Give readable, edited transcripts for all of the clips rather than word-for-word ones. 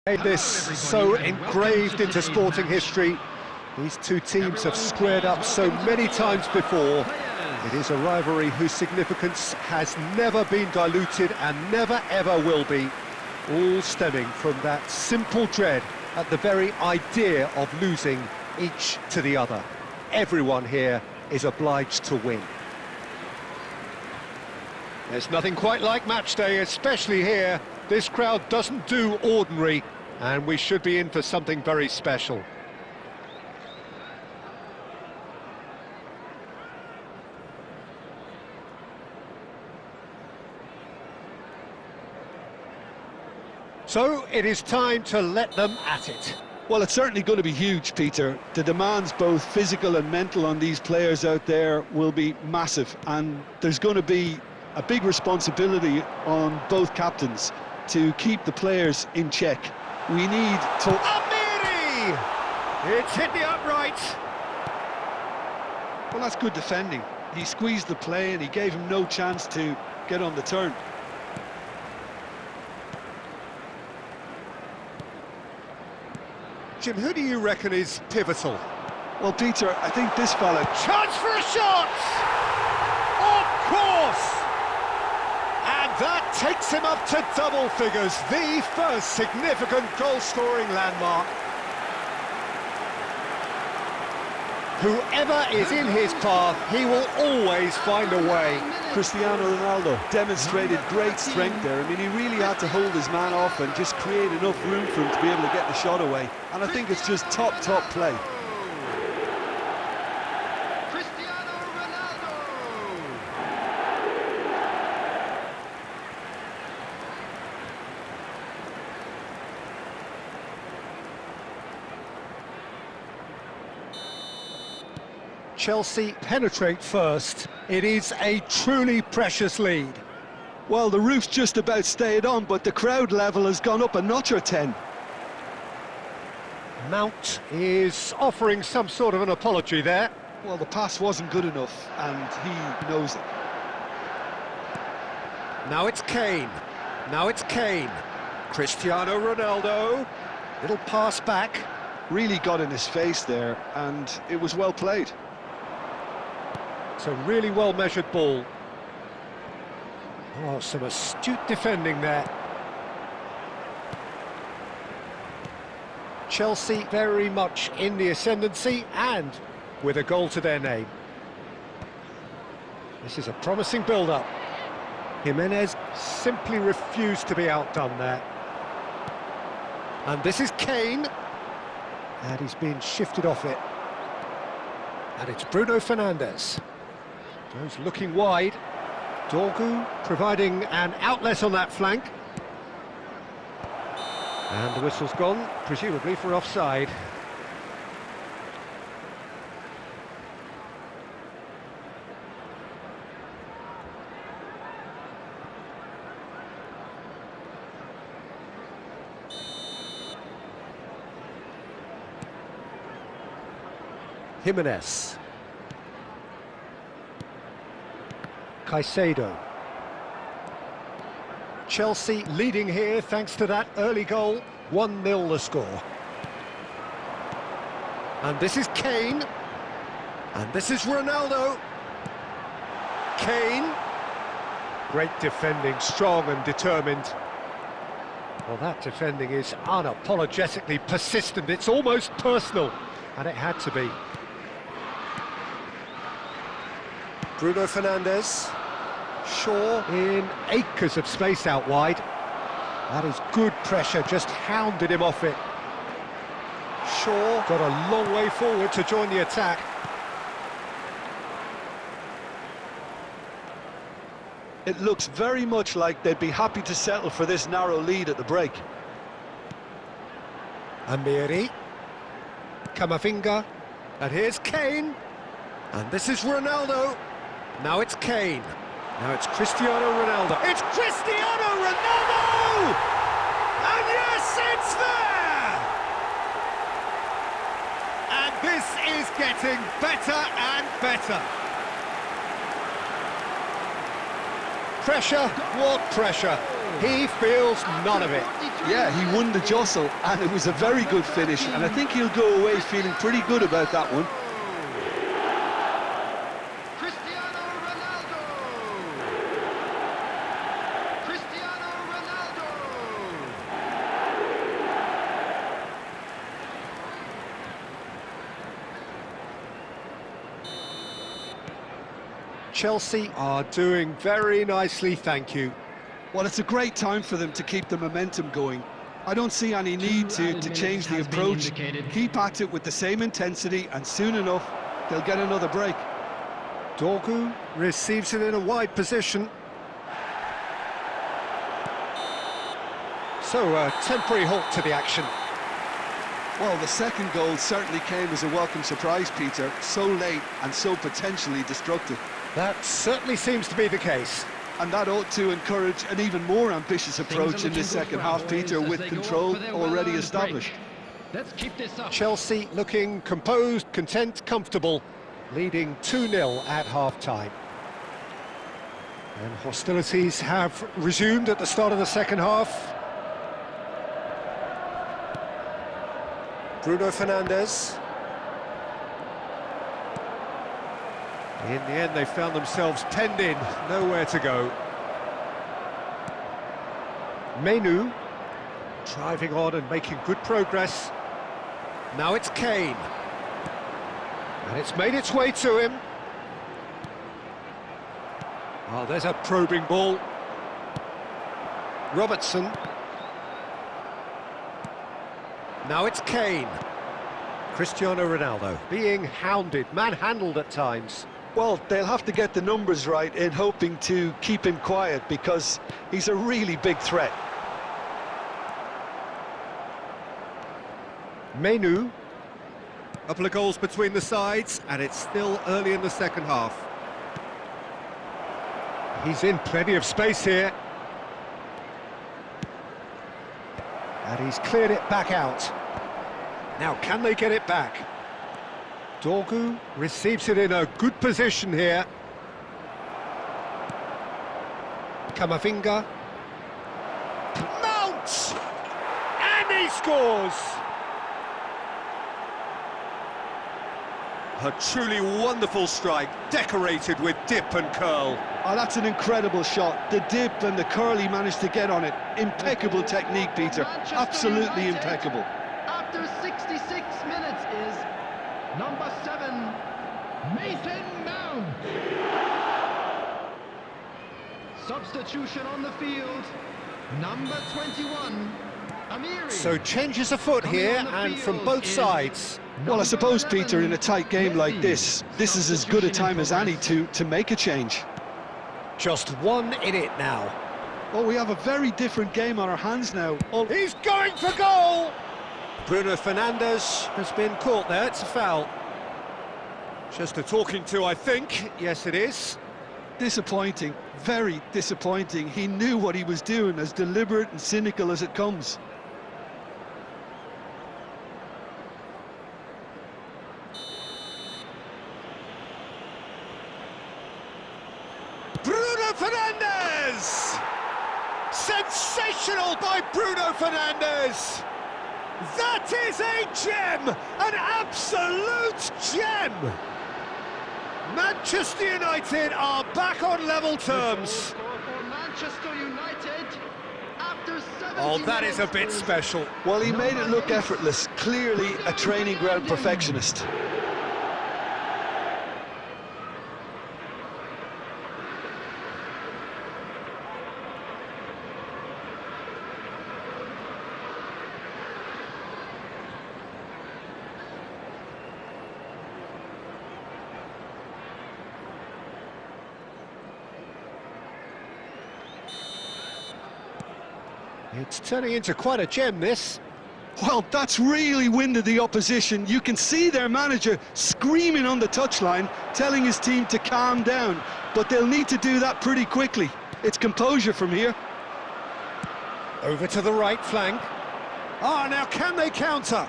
Made this so engraved into sporting history. These two teams have squared up so many times before. It is a rivalry whose significance has never been diluted and never ever will be, all stemming from that simple dread at the very idea of losing each to the other. Everyone here is obliged to win. There's nothing quite like match day, especially here. This crowd doesn't do ordinary, and we should be in for something very special. So it is time to let them at it. Well, it's certainly going to be huge, Peter. The demands, both physical and mental, on these players out there will be massive, and there's going to be a big responsibility on both captains to keep the players in check. We need to... Amiri! It's hit the upright. Well, that's good defending. He squeezed the play and he gave him no chance to get on the turn. Jim, who do you reckon is pivotal? Well, Peter, I think this fella... Chance for a shot! Of course! And that takes him up to double figures, the first significant goal-scoring landmark. Whoever is in his path, he will always find a way. Cristiano Ronaldo demonstrated great strength there. I mean, he really had to hold his man off and just create enough room for him to be able to get the shot away. And I think it's just top play. Chelsea penetrate first. It is a truly precious lead. Well, the roof's just about stayed on, but the crowd level has gone up a notch or 10. Mount is offering some sort of an apology there. Well, the pass wasn't good enough, and he knows it. Now it's Kane. Now it's Kane. Cristiano Ronaldo. Little pass back. Really got in his face there, and it was well played. It's a really well-measured ball. Oh, some astute defending there. Chelsea very much in the ascendancy and with a goal to their name. This is a promising build-up. Jimenez simply refused to be outdone there. And this is Kane. And he's been shifted off it. And it's Bruno Fernandes. Goes looking wide. Dorgu providing an outlet on that flank. And the whistle's gone, presumably for offside. Jimenez. Caicedo. Chelsea leading here thanks to that early goal. 1-0 the score. And this is Kane. And this is Ronaldo. Kane. Great defending, strong and determined. Well, that defending is unapologetically persistent. It's almost personal. And it had to be. Bruno Fernandes. Shaw in acres of space out wide. That is good pressure, just hounded him off it. Shaw got a long way forward to join the attack. It looks very much like they'd be happy to settle for this narrow lead at the break. Amiri. Camavinga. And here's Kane. And this is Ronaldo. Now it's Kane. Now it's Cristiano Ronaldo. It's Cristiano Ronaldo! And yes, it's there! And this is getting better and better. Pressure, what pressure? He feels none of it. Yeah, he won the jostle, and it was a very good finish, and I think he'll go away feeling pretty good about that one. Chelsea are doing very nicely, thank you. Well, it's a great time for them to keep the momentum going. I don't see any need to change the approach. Keep at it with the same intensity, and soon enough, they'll get another break. Dorgu receives it in a wide position. So, a temporary halt to the action. Well, the second goal certainly came as a welcome surprise, Peter. So late and so potentially destructive. That certainly seems to be the case. And that ought to encourage an even more ambitious approach in this second half, Peter, with control already established. Let's keep this up. Chelsea looking composed, content, comfortable, leading 2-0 at half-time. And hostilities have resumed at the start of the second half. Bruno Fernandes. In the end, they found themselves penned in, nowhere to go. Menu, driving on and making good progress. Now it's Kane. And it's made its way to him. Oh, there's a probing ball. Robertson. Now it's Kane. Cristiano Ronaldo being hounded, manhandled at times. Well, they'll have to get the numbers right in hoping to keep him quiet, because he's a really big threat. Menu. A couple of goals between the sides, and it's still early in the second half. He's in plenty of space here. And he's cleared it back out. Now, can they get it back? Dorgu receives it in a good position here. Camavinga. Mounts! And he scores! A truly wonderful strike, decorated with dip and curl. Oh, that's an incredible shot. The dip and the curl he managed to get on it. Impeccable technique, Peter. Absolutely impeccable. After 66 minutes is number 7, Mason Mount. Substitution on the field, number 21, Amiri. So changes afoot here, and from both sides. Well, I suppose, Peter, in a tight game like this is as good a time as any to make a change. Just one in it now. Well, we have a very different game on our hands now. Oh, He's going for goal! Bruno Fernandes has been caught there, it's a foul. Just a talking to, I think. Yes, it is. disappointing, very disappointing. He knew what he was doing, as deliberate and cynical as it comes. Bruno Fernandes! Sensational by Bruno Fernandes! That is a gem! An absolute gem! Manchester United are back on level terms. Oh, that is a bit special. Well, he made it look effortless. Clearly a training ground perfectionist. It's turning into quite a gem, this. Well, that's really winded the opposition. You can see their manager screaming on the touchline, telling his team to calm down, but they'll need to do that pretty quickly. It's composure from here. Over to the right flank. Ah, now can they counter?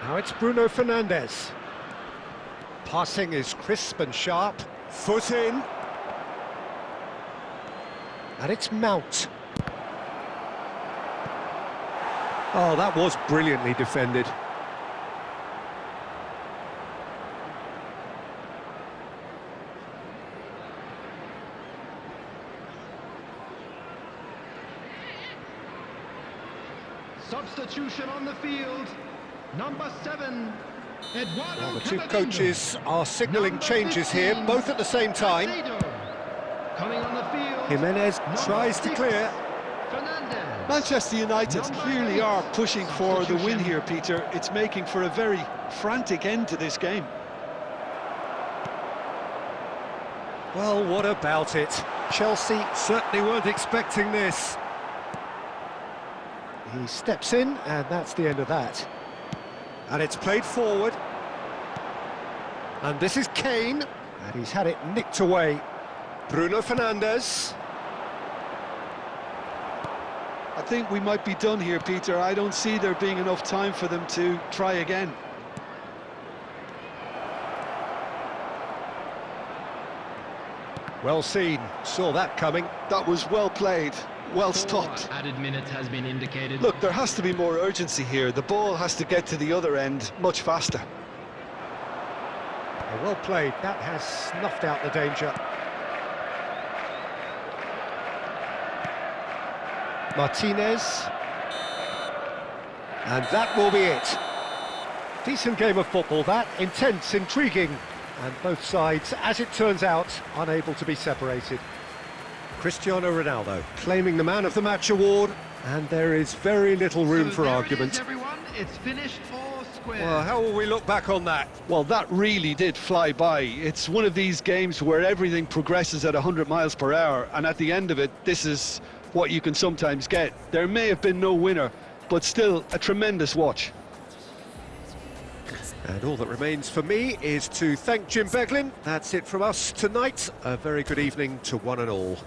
Now it's Bruno Fernandes. Passing is crisp and sharp. Foot in. And it's Mount. Oh, that was brilliantly defended. Substitution on the field. Number 7, Eduardo Well, the two Camavinga. coaches are signalling Number changes here, 15, both at the same time. Caicedo. Coming on the field. Jimenez Number tries to 6, clear. Fernandez. Manchester United Number clearly 8, are pushing for the win substitution. here, Peter. It's making for a very frantic end to this game. Well, what about it? Chelsea certainly weren't expecting this. He steps in, and that's the end of that. And it's played forward. And this is Kane, and he's had it nicked away. Bruno Fernandes. I think we might be done here, Peter. I don't see there being enough time for them to try again. Well seen, saw that coming. That was well played, well 4 stopped. added minutes has been indicated. Look, there has to be more urgency here. The ball has to get to the other end much faster. Well played, that has snuffed out the danger. Martinez. And that will be it. Decent game of football, that. Intense, intriguing. And both sides, as it turns out, unable to be separated. Cristiano Ronaldo claiming the Man of the Match award, and there is very little room for there argument. It is, everyone. It's finished 4 square. Well, how will we look back on that? Well, that really did fly by. It's one of these games where everything progresses at 100 miles per hour, and at the end of it, this is what you can sometimes get. There may have been no winner, but still a tremendous watch. And all that remains for me is to thank Jim Beglin. That's it from us tonight. A very good evening to one and all.